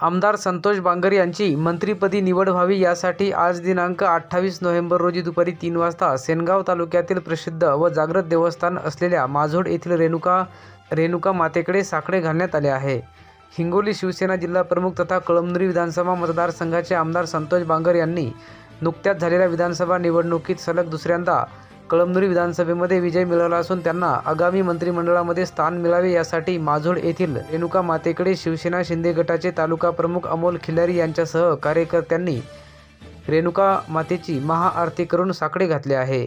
आमदार संतोष बांगर यांची मंत्रिपदी निवड व्हावी यासाठी आज दिनांक 28 नोव्हेंबर रोजी दुपारी 3 वाजता सेनगाव तालुक्यातील प्रसिद्ध व जागृत देवस्थान असलेल्या माझोड येथील रेणुका मातेकडे साकडे घालण्यात आले आहे। हिंगोली शिवसेना जिल्हा प्रमुख तथा कळमनुरी विधानसभा मतदारसंघाचे आमदार संतोष बांगर यांनी नुकत्याच झालेल्या विधानसभा निवडणुकीत सलग दुसऱ्यांदा कळमनुरी विधानसभेमध्ये विजय मिळवला असून त्यांना आगामी मंत्रिमंडळामध्ये स्थान मिळावे यासाठी माझोड येथील रेणुका मातेकडे शिवसेना शिंदे गटाचे तालुका प्रमुख अमोल खिलारी यांच्यासह कार्यकर्त्यांनी रेणुका मातेची महाआरती करून साकडे घातले आहे।